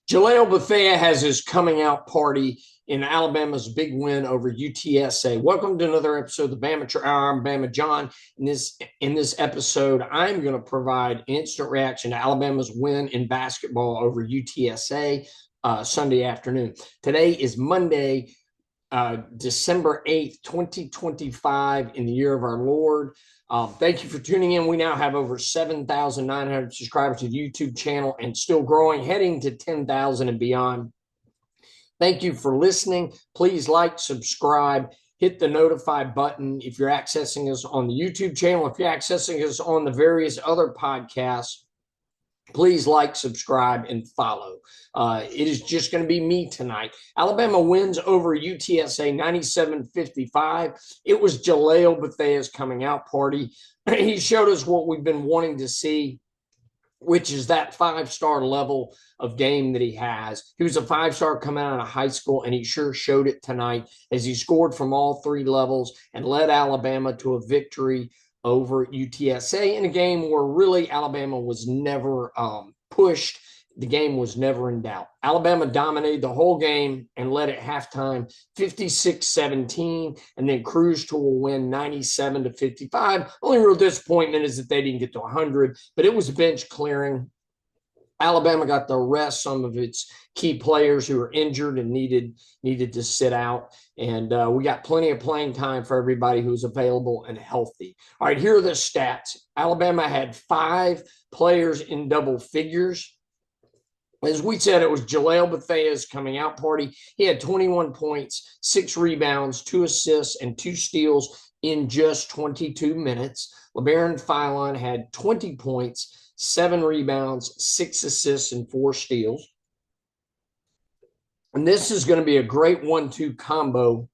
Jalil Bethea has his coming out party in Alabama's big win over UTSA. Welcome to another episode of the Bama Hour. I'm Bama John. In this episode, I'm going to provide instant reaction to Alabama's win in basketball over UTSA Sunday afternoon. Today is Monday, December 8th, 2025, in the year of our Lord. Thank you for tuning in. We now have over 7,900 subscribers to the YouTube channel and still growing, heading to 10,000 and beyond. Thank you for listening. Please like, subscribe, hit the notify button if you're accessing us on the YouTube channel. If you're accessing us on the various other podcasts, please like, subscribe, and follow. It is just going to be me tonight. Alabama wins over UTSA 97-55. It was Jalil Bethea's coming out party. He showed us what we've been wanting to see, which is that five-star level of game that he has. He was a five-star coming out of high school, and he sure showed it tonight as he scored from all three levels and led Alabama to a victory over UTSA in a game where really Alabama was never pushed. The game was never in doubt. Alabama dominated the whole game and led at halftime 56-17 and then cruised to a win 97-55. Only real disappointment is that they didn't get to 100, but it was bench clearing. Alabama got to rest some of its key players who were injured and needed to sit out. And we got plenty of playing time for everybody who's available and healthy. All right, here are the stats. Alabama had 5 players in double figures. As we said, it was Jalil Bethea's coming out party. He had 21 points, 6 rebounds, 2 assists, and 2 steals in just 22 minutes. Labaron Philon had 20 points, 7 rebounds, 6 assists, and 4 steals. And this is going to be a great 1-2 combo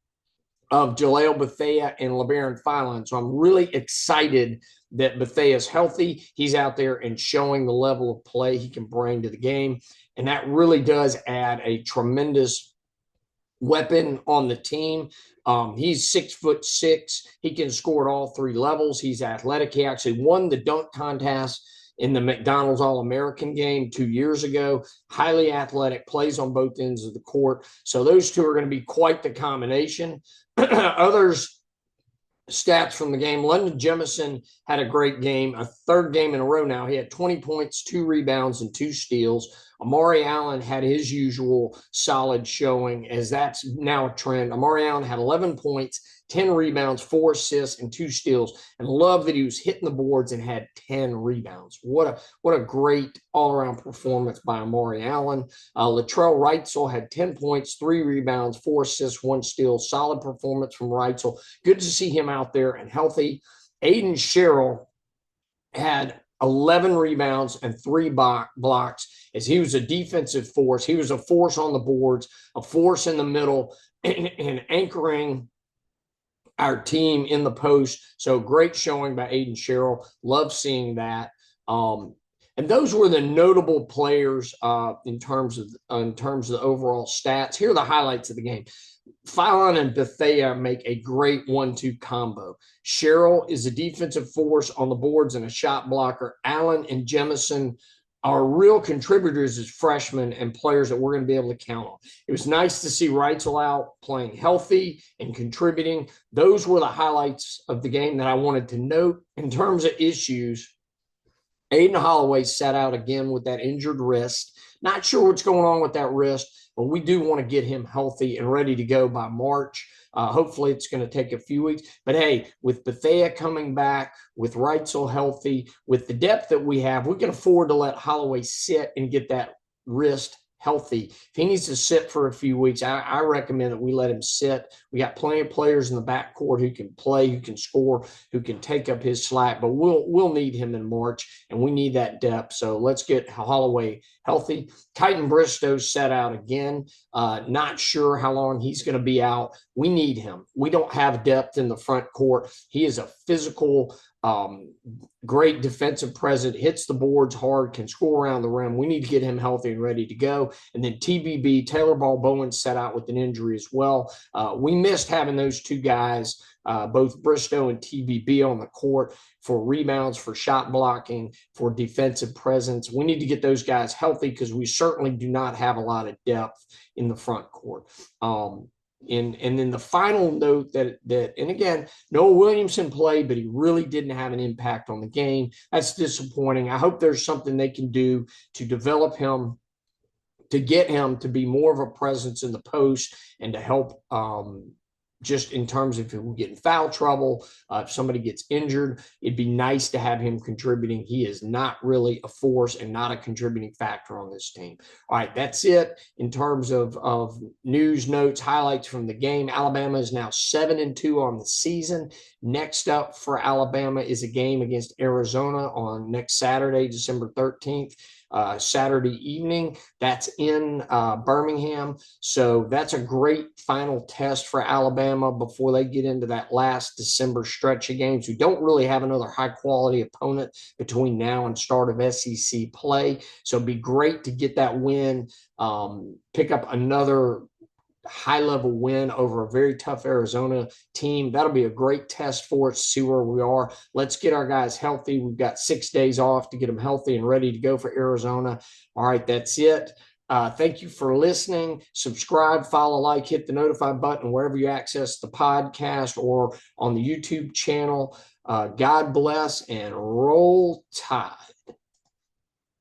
of Jalil Bethea and Labaron Philon. So I'm really excited that Bethea is healthy. He's out there and showing the level of play he can bring to the game. And that really does add a tremendous weapon on the team. He's 6'6". He can score at all 3 levels. He's athletic. He actually won the dunk contest in the McDonald's All-American game 2 years ago. Highly athletic, plays on both ends of the court. So those two are going to be quite the combination. Others stats from the game. London Jemison had a great game, a third game in a row now. He had 20 points, 2 rebounds, and 2 steals. Amari Allen had his usual solid showing, as that's now a trend. Amari Allen had 11 points, 10 rebounds, 4 assists, and 2 steals. And love that he was hitting the boards and had 10 rebounds. What a great all-around performance by Amari Allen. Latrell Wrightsell had 10 points, 3 rebounds, 4 assists, 1 steal. Solid performance from Wrightsell. Good to see him out there and healthy. Aiden Sherrill had 11 rebounds and 3 blocks as he was a defensive force. He was a force on the boards, a force in the middle, and anchoring our team in the post. So great showing by Aiden Sherrill. Love seeing that. And those were the notable players in terms of the overall stats. Here are the highlights of the game. Philon and Bethea make a great 1-2 combo. Sherrill is a defensive force on the boards and a shot blocker. Allen and Jemison are real contributors as freshmen and players that we're going to be able to count on. It was nice to see Wrightsell out playing healthy and contributing. Those were the highlights of the game that I wanted to note. In terms of issues, Aiden Holloway sat out again with that injured wrist. Not sure what's going on with that wrist, but we do want to get him healthy and ready to go by March. Hopefully it's going to take a few weeks. But hey, with Bethea coming back, with Wrightsell healthy, with the depth that we have, we can afford to let Holloway sit and get that wrist healthy. If he needs to sit for a few weeks, I recommend that we let him sit. We got plenty of players in the backcourt who can play, who can score, who can take up his slack, but we'll need him in March, and we need that depth. So let's get Holloway healthy. Kyton Bristow set out again. Not sure how long he's going to be out. We need him. We don't have depth in the front court. He is a physical, great defensive presence, hits the boards hard, can score around the rim. We need to get him healthy and ready to go. And then TBB, Taylor Ball Bowen, set out with an injury as well. We missed having those two guys both Bristow and TBB on the court for rebounds, for shot blocking, for defensive presence. We need to get those guys healthy because we certainly do not have a lot of depth in the front court. And then the final note that and again, Noah Williamson played, but he really didn't have an impact on the game. That's disappointing. I hope there's something they can do to develop him, to get him to be more of a presence in the post and to help just in terms of if we get in foul trouble, if somebody gets injured, it'd be nice to have him contributing. He is not really a force and not a contributing factor on this team. All right, that's it in terms of news, notes, highlights from the game. Alabama is now 7-2 on the season. Next up for Alabama is a game against Arizona on next Saturday, December 13th. Saturday evening. That's in Birmingham. So that's a great final test for Alabama before they get into that last December stretch of games. We don't really have another high-quality opponent between now and start of SEC play. So it'd be great to get that win, pick up another high-level win over a very tough Arizona team. That'll be a great test for us to see where we are. Let's get our guys healthy. We've got 6 days off to get them healthy and ready to go for Arizona. All right, that's it. Thank you for listening. Subscribe, follow, like, hit the notify button wherever you access the podcast or on the YouTube channel. God bless and roll Tide.